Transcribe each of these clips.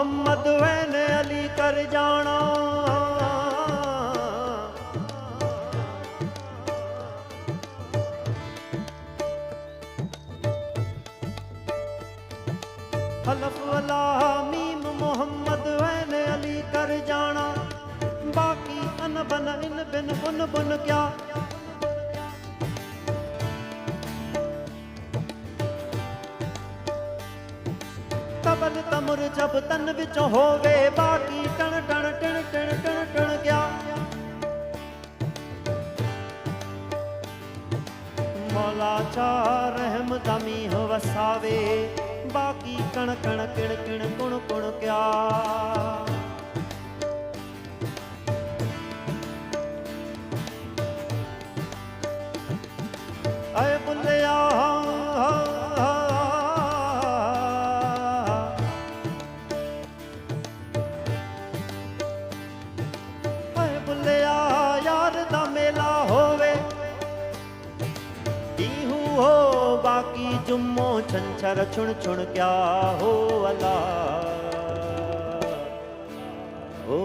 Mohammad van Ali कर जाना। हलफ वाला मीम मोहम्मद वैन अली कर जाना। बाकी अन बन इन बिन उन बुन क्या। तबल तमुर जब तन विच होवे बाकी टण टण टण टण टण टण क्या। मौला चा रहम दमी हो वसावे बाकी कण कण किण किण कुण कुण क्या। अय बुलिया अय बुलिया यार दा मेला होवे दीहू हो बाकी जुम्मो छंछर छुण छुण क्या हो अला ओ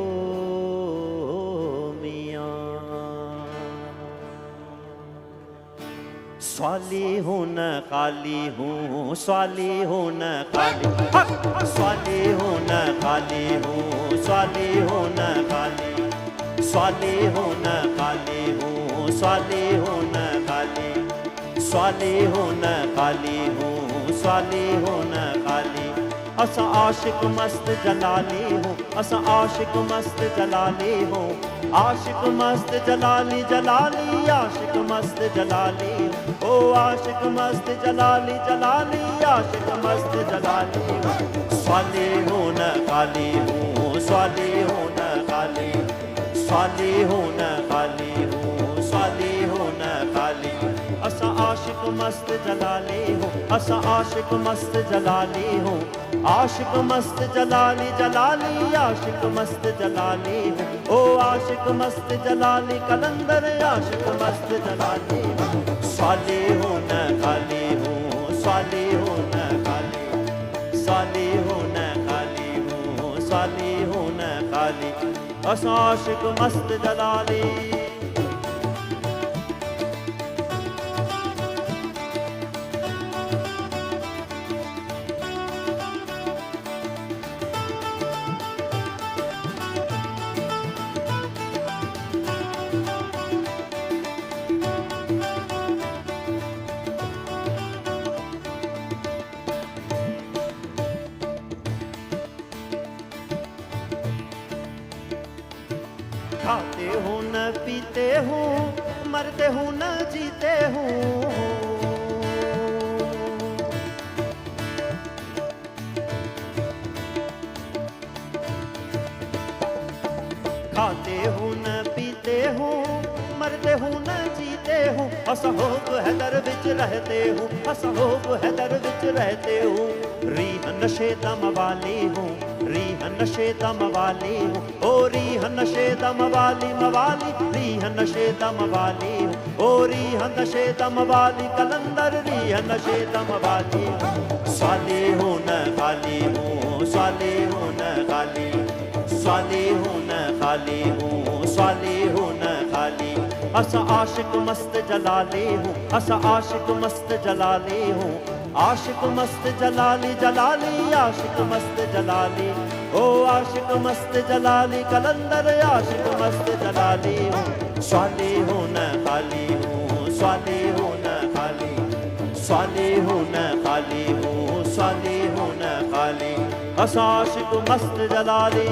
स्वाली हूँ न खाली हूँ स्वाली हूँ न खाली स्वाली हूँ न खाली हूँ स्वाली हूँ न खाली स्वाली हूँ न खाली हूँ स्वाली हूँ न खाली स्वाली हूँ न खाली हूँ स्वाली हूँ न खाली। असा आशिक मस्त जलाली हूँ असा आशिक मस्त जलाली हूँ आशिक मस्त जलाली जलाली आशिक मस्त जलाली ओ आशिक मस्त जलाली जलाली आशिक मस्त जलाली स्वाली हूँ न खाली हूँ स्वाली हूँ न खाली स्वाली हूँ न खाली हूँ स्वाली हूँ न खाली। असा आशिक मस्त जलाली हूँ असा आशिक मस्त जलाली हूँ आशिक मस्त जलाली जलाली आशिक मस्त जलाली ओ आशिक मस्त जलाली कलंदर आशिक मस्त जलाली स्वाली हूँ न खाली हूँ स्वाली हूँ न खाली स्वाली हूँ न खाली हूँ स्वाली हूँ न खाली। असा आशिक मस्त जलाली खाते हूँ न पीते हूँ मरते हूँ न जीते हूँ खाते हूँ न पीते हूँ मरते हूँ न जीते हूँ असहोब है दर विच रहते हूँ असहोब है दर विच रहते हूँ रीह नशे दम वाली हूँ रीह नशे दम वाली हूँ ओ रीह नशे दम वाली मवाली रीह नशे दम वाली हूँ ओ रीह नशे दम वाली कलंदर रीह नशे दम वाली स्वाली हूँ न खाली हूँ स्वाली हूँ न खाली स्वाली हूँ न खाली हूँ स्वाली हूँ न खाली। असा आशिक मस्त जलाली हूँ असा आशिक मस्त जलाली हूँ आशिक मस्त जलाली जलाली आशिक मस्त जलाली ओ आशिक मस्त जलाली कलंदर आशिक मस्त जलाली स्वाली हूँ न खाली हूँ स्वाली हूँ न खाली स्वाली हूँ न खाली हूँ स्वाली हूँ न खाली। असा आशिक मस्त जलाली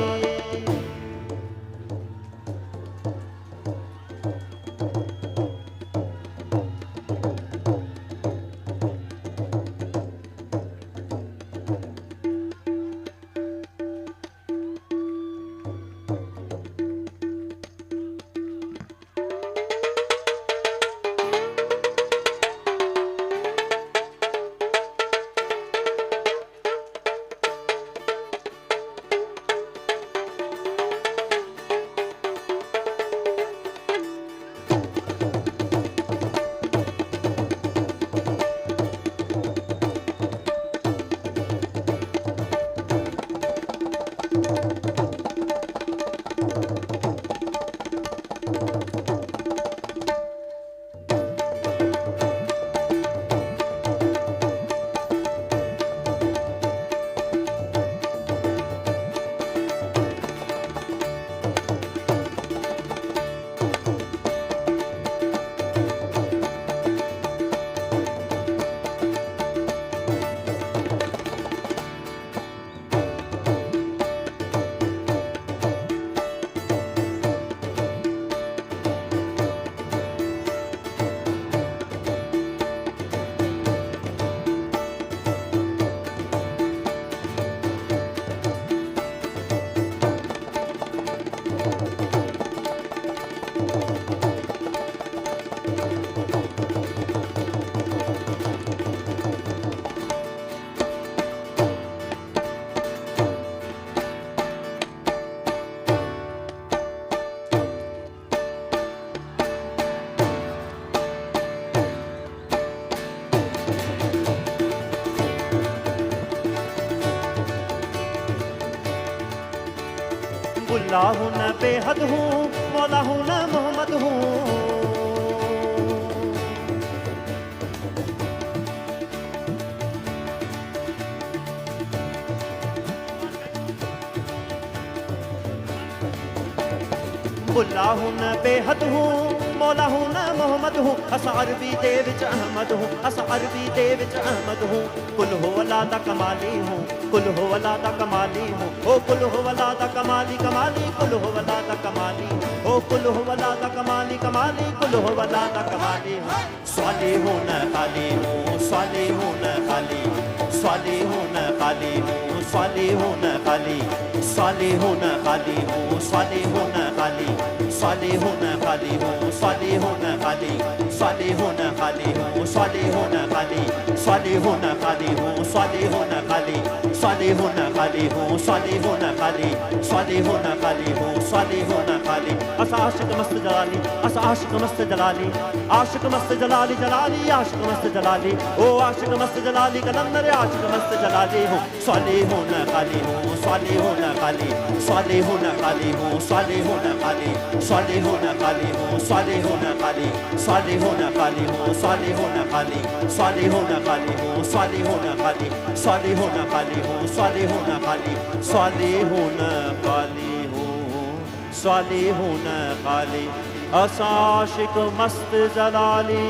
अल्लाह हूँ न बेहद हूँ, मौला हूँ न मोहम्मद हूँ। अल्लाह हूँ न बेहद हूँ, मौला हूँ न मोहम्मद हूँ। अस अरबी दे विच अहमद हूँ, अस अरबी दे विच अहमद हूँ। कुल हो अल्लाह दा कमाली हूँ, कुल हो अल्लाह दा कमाली हूँ। ओ कुल हो अल्लाह दा कमाली कमाली, कुल हो अल्लाह दा कमाली। ओ कुल हो अल्लाह दा कमाली कमाली, कुल हो अल्लाह दा कमाली हूँ। स्वाली हूँ न खाली हूँ, स्वाली हूँ न खाली, स्वाली हूँ न खाली हूँ, स्वाली हूँ न खाली, स्वाली हूँ न खाली हूँ, स्वाली हूँ न खाली, स्वाली हूँ न खाली हूँ, स्वाली हूँ न खाली, स्वाली हूँ न खाली हूँ, स्वाली हूँ न खाली, स्वाली हूँ न खाली हूँ, स्वाली हूँ न खाली, स्वाली हूँ न खाली हूँ, स्वाली हूँ न खाली, स्वाली हूँ न खाली हूँ, स्वाली हूँ न खाली। अस आशिक मस्त जलाली, अस आशिक मस्त जलाली, आशिक मस्त जलाली जलाली, आशिक मस्त जलाली। ओ आशिक मस्त जलाली कलंदर आशिक मस्त जलाली हूँ। स्वाली हूँ न खाली हूँ, स्वाली हूँ न खाली, स्वाली हूँ न खाली हूँ, स्वाली हूँ न खाली, स्वाली हूँ न खाली हूँ, स्वाली हूँ न खाली, स्वाली हूँ न खाली हूँ, स्वाली हूँ न खाली, स्वाली हूँ न खाली हूँ, स्वाली हूँ न खाली, स्वाली हूँ न खाली हूँ, स्वाली हूँ न खाली, स्वाली हूँ न खाली हूँ, स्वाली हूँ न खाली। अस आशिक मस्त जलाली।